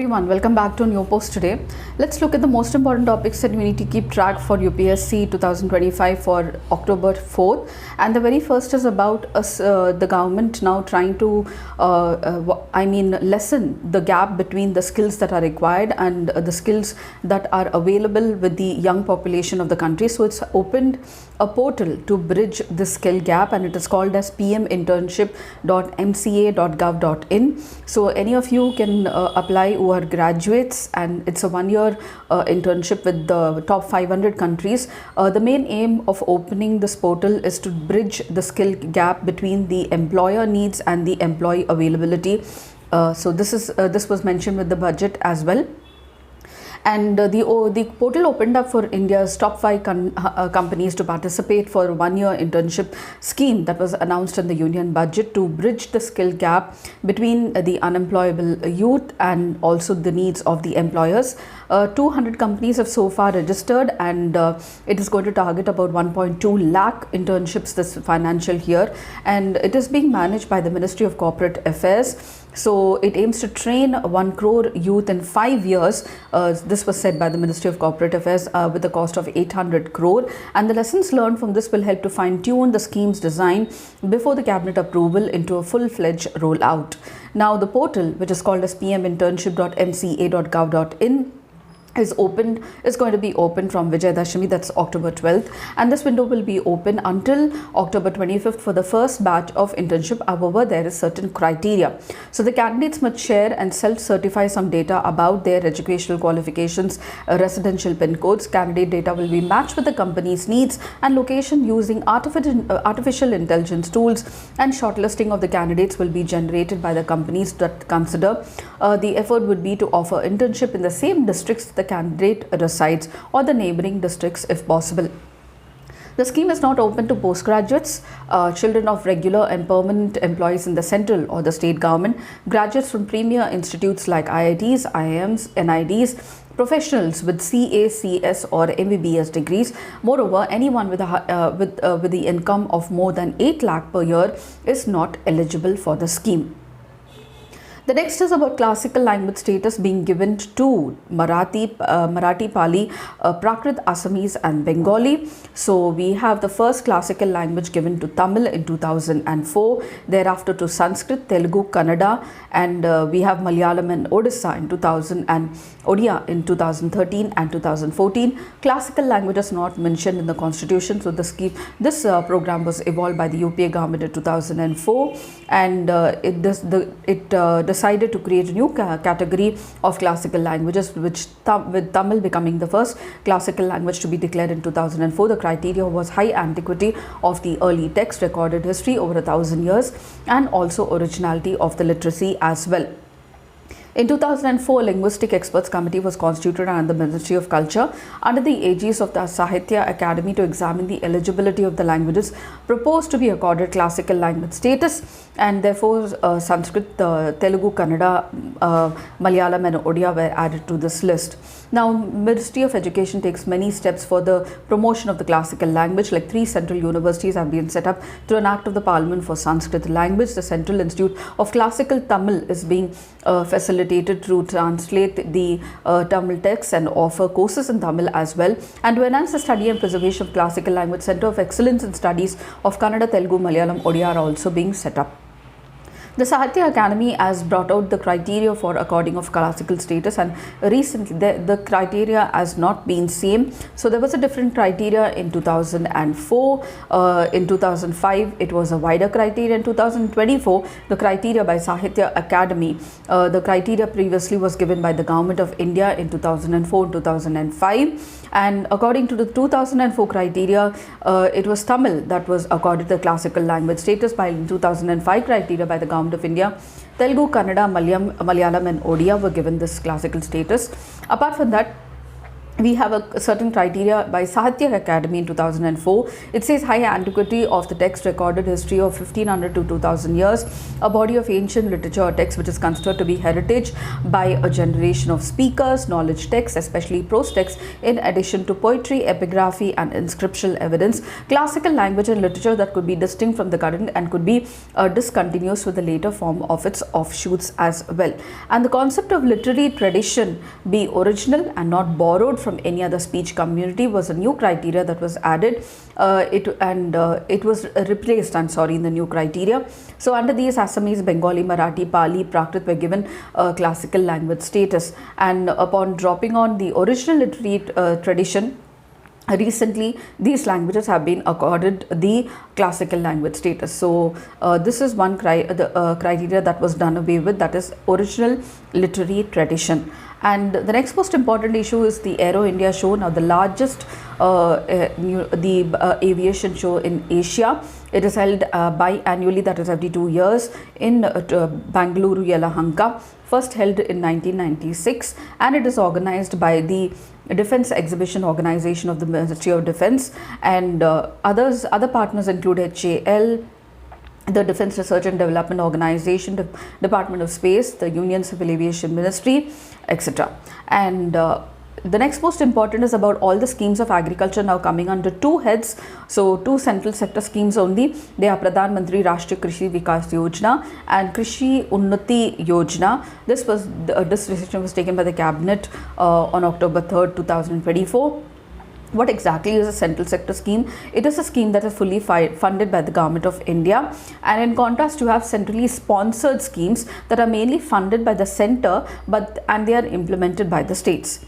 everyone, welcome back to a new post today. Let's look at the most important topics that we need to keep track for UPSC 2025 for October 4th. And the very first is about us, the government now trying to lessen the gap between the skills that are required and the skills that are available with the young population of the country. So it's opened a portal to bridge the skill gap, and it is called as pminternship.mca.gov.in. So any of you can apply who are graduates, and it's a one-year internship with the top 500 countries. The main aim of opening this portal is to bridge the skill gap between the employer needs and the employee availability. So this was mentioned with the budget as well. And the portal opened up for India's top 5 companies to participate for a one-year internship scheme that was announced in the union budget to bridge the skill gap between the unemployable youth and also the needs of the employers. 200 companies have so far registered, and it is going to target about 1.2 lakh internships this financial year, and it is being managed by the Ministry of Corporate Affairs. So it aims to train 1 crore youth in 5 years. This was said by the Ministry of Corporate Affairs with a cost of 800 crore. And the lessons learned from this will help to fine-tune the scheme's design before the cabinet approval into a full-fledged rollout. Now the portal, which is called as pminternship.mca.gov.in, is going to be open from Vijayadashami, that's October 12th, and this window will be open until October 25th for the first batch of internship. However, there is certain criteria. So the candidates must share and self-certify some data about their educational qualifications, residential PIN codes. Candidate data will be matched with the company's needs and location using artificial intelligence tools, and shortlisting of the candidates will be generated by the companies that consider the effort would be to offer internship in the same districts the candidate resides or the neighboring districts if possible. The scheme is not open to postgraduates, children of regular and permanent employees in the central or the state government, graduates from premier institutes like IITs, IIMs, NIDs, professionals with CA, CS or MBBS degrees. Moreover, anyone with the income of more than 8 lakh per year is not eligible for the scheme. The next is about classical language status being given to Marathi, Pali, Prakrit, Assamese and Bengali. So we have the first classical language given to Tamil in 2004, thereafter to Sanskrit, Telugu, Kannada, and we have Malayalam and Odisha in 2000 and Odia in 2013 and 2014. Classical languages not mentioned in the constitution. So this program was evolved by the UPA government in 2004, and it decided to create a new category of classical languages, with Tamil becoming the first classical language to be declared in 2004. The criteria was high antiquity of the early text, recorded history over 1,000 years, and also originality of the literacy as well. In 2004, a Linguistic Experts Committee was constituted under the Ministry of Culture under the aegis of the Sahitya Academy to examine the eligibility of the languages proposed to be accorded classical language status, and therefore Sanskrit, Telugu, Kannada, Malayalam and Odia were added to this list. Now, Ministry of Education takes many steps for the promotion of the classical language, like 3 central universities have been set up through an act of the Parliament for Sanskrit language. The Central Institute of Classical Tamil is being facilitated to translate the Tamil texts and offer courses in Tamil as well. And to enhance the study and preservation of classical language, Center of Excellence in Studies of Kannada, Telugu, Malayalam, Odia are also being set up. The Sahitya Academy has brought out the criteria for according of classical status, and recently the criteria has not been same. So there was a different criteria in 2004. In 2005, it was a wider criteria. In 2024, the criteria by Sahitya Academy, the criteria previously was given by the Government of India in 2004 and 2005. And according to the 2004 criteria, it was Tamil that was accorded the classical language status, while in 2005 criteria by the Government of India, Telugu, Kannada, Malayalam and Odia were given this classical status. Apart from that, we have a certain criteria by Sahitya Academy in 2004. It says high antiquity of the text, recorded history of 1500 to 2000 years, a body of ancient literature or text which is considered to be heritage by a generation of speakers, knowledge texts, especially prose texts, in addition to poetry, epigraphy and inscriptional evidence, classical language and literature that could be distinct from the current and could be discontinuous with the later form of its offshoots as well. And the concept of literary tradition be original and not borrowed from any other speech community was a new criteria that was added. It was replaced, in the new criteria. So under these, Assamese, Bengali, Marathi, Pali, Prakrit were given classical language status, and upon dropping on the original literary tradition, recently these languages have been accorded the classical language status. So this is one criteria that was done away with, that is original literary tradition. And the next most important issue is the Aero India show, now the largest aviation show in Asia. It is held biannually, that is every 2 years, in Bangalore, Yelahanka, first held in 1996, and it is organized by the Defense Exhibition Organization of the Ministry of Defense, and other partners include HAL, the Defense Research and Development Organization, the Department of Space, the Union Civil Aviation Ministry, etc. And the next most important is about all the schemes of agriculture now coming under two heads. So two central sector schemes only. They are Pradhan Mantri Rashtriya Krishi Vikas Yojana and Krishi Unnati Yojana. This decision was taken by the cabinet on October 3rd, 2024. What exactly is a central sector scheme? It is a scheme that is fully funded by the Government of India, and in contrast you have centrally sponsored schemes that are mainly funded by the centre and they are implemented by the states.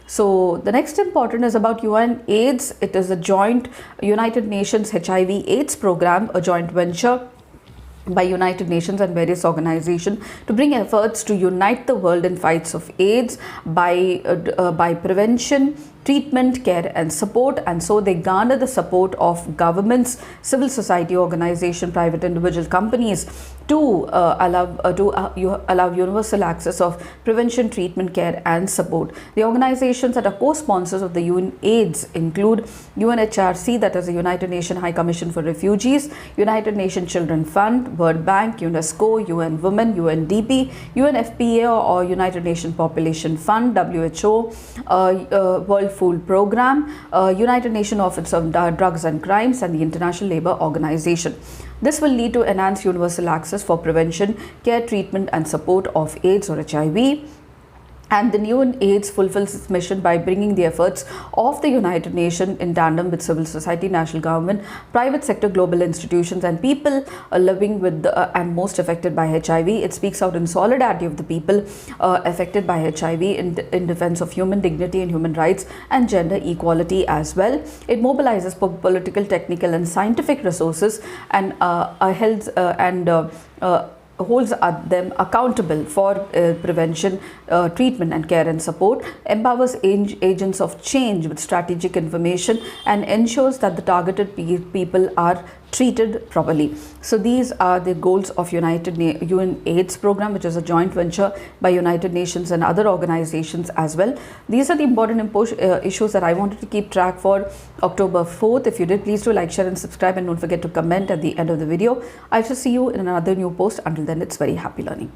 So the next important is about UN-AIDS. It is a joint United Nations HIV/AIDS program, a joint venture by United Nations and various organizations to bring efforts to unite the world in fights of AIDS by prevention, treatment, care and support. And so they garner the support of governments, civil society organization, private individual companies to allow universal access of prevention, treatment, care and support. The organizations that are co-sponsors of the UN-AIDS include UNHRC, that is the United Nations High Commission for Refugees, United Nations Children Fund, World Bank, UNESCO, UN Women, UNDP, UNFPA or United Nations Population Fund, WHO, World Food Program, United Nations Office of Drugs and Crimes and the International Labour Organization. This will lead to enhanced universal access for prevention, care, treatment and support of AIDS or HIV. And the UN-AIDS fulfills its mission by bringing the efforts of the United Nations in tandem with civil society, national government, private sector, global institutions and people living with and most affected by HIV. It speaks out in solidarity of the people affected by HIV in defense of human dignity and human rights and gender equality as well. It mobilizes political, technical and scientific resources and holds them accountable for prevention, treatment and care and support, empowers agents of change with strategic information and ensures that the targeted people are treated properly. So these are the goals of UN-AIDS program, which is a joint venture by United Nations and other organizations as well. These are the important issues that I wanted to keep track for October 4th. If you did, please do like, share and subscribe, and don't forget to comment at the end of the video. I shall see you in another new post. Until then, it's very happy learning.